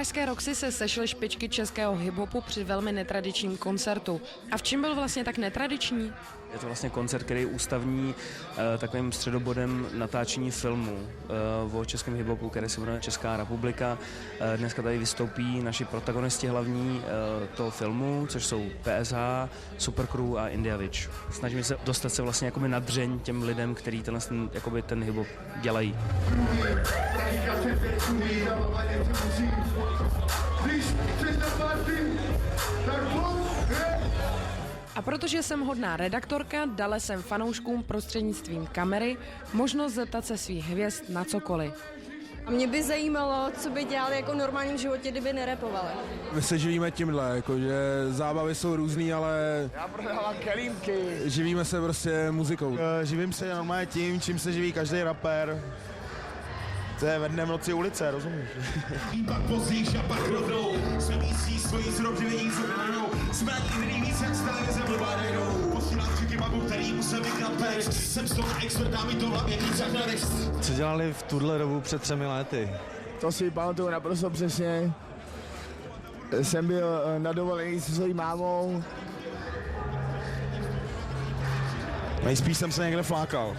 pražské Roxy se sešly špičky českého hiphopu při velmi netradičním koncertu. A v čem byl vlastně tak netradiční? Je to vlastně koncert, který je ústavní takovým středobodem natáčení filmu o českém hiphopu, který se jmenuje Česká republika. Dneska tady vystoupí naši protagonisti hlavní toho filmu, což jsou PSH, Supercrew a India Witch. Snažíme se dostat se vlastně jakoby na dřeň těm lidem, kteří ten hiphop dělají. A protože jsem hodná redaktorka, dala jsem fanouškům prostřednictvím kamery možnost zeptat se svých hvězd na cokoliv. A mě by zajímalo, co by dělali jako v normálním životě, kdyby nerepovali. My se živíme tímhle, jakože zábavy jsou různý, ale já prodávám kelímky. Živíme se prostě muzikou. Živím se normálně tím, čím se živí každý rapper. To je ve dne v noci ulice, rozumíš? Pak pozdějš a pak rovnou jsme místí svojí zrobřivění zrovnanou. Jsme nikdy víc jak z televize blbádenou. Posílám všechny babu, který musel vykrát text. Jsem z toho expert, dá mi to hlavně víc jak na text. Co dělali v tuhle dobu před 3 lety? To si pamatuju naprosto přesně. Jsem byl na dovolení se svojí mámou. Nejspíš jsem se někde flákal.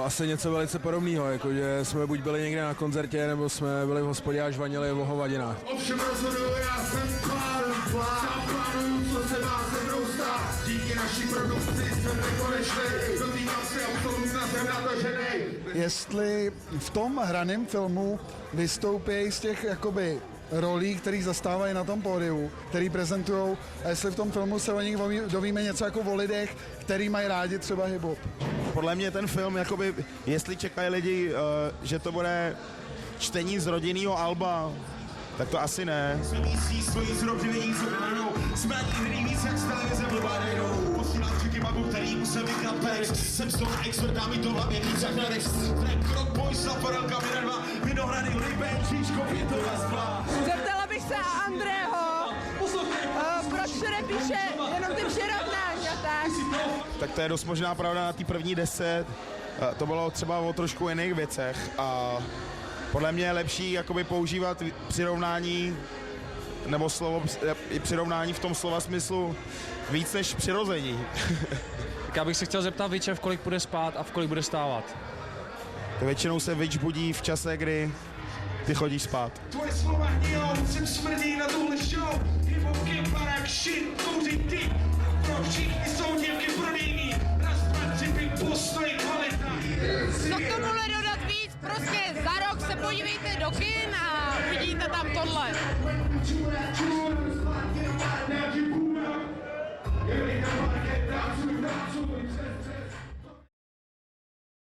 Asi něco velice podobného, jakože jsme buď byli někde na koncertě, nebo jsme byli v hospodě a žvanili v hovadinách. Ovšem rozhoduju, já jsem plánuju, co se má se mnou stát. Díky naší produkci jsme nekonečnej, dotýkám se absolutna, jsem nataženej. Jestli v tom hraném filmu vystoupí z těch jakoby rolí, který zastávají na tom pódiu, který prezentujou, a jestli v tom filmu se o nich dovíme něco jako o lidech, který mají rádi třeba hip-hop. Podle mě ten film, jakoby, jestli čekají lidi, že to bude čtení z rodinného alba, tak to asi ne. Jsme místí svojí zrobřivění zrovnanou. Jsme nikdy víc jak z televize blbádenou. Posílám všechny babu, který musel vykrát text. Jsem z toho expert, dá mi to hlavně víc jak na text. Track Rock Boys, Laforelka, Minerva, Vinohrady, Liben, Číško, Pětová Zblá. Zeptala bych se Andrého, proč nepíše jenom ty přirovnání a tak. Tak to je dost možná pravda na té první 10. To bylo třeba o trošku jiných věcech a podle mě je lepší jakoby používat přirovnání nebo slovo přirovnání v tom slova smyslu víc než přirození. Tak já bych se chtěl zeptat Viče, v kolik bude spát a v kolik bude stávat. Většinou se Vič budí v čase, kdy ty chodíš spát. Tvoje slova hnijou, jsem smrdí na tuhle show. Hip-hop je barák, shit, kouří ty. Pro všichni jsou děvky prodejní. Raz, dva, tři, pět, postoj, kvalita. Co k tomuhle dodat víc? Prostě za rok se podívejte do kin a uvidíte tam tohle.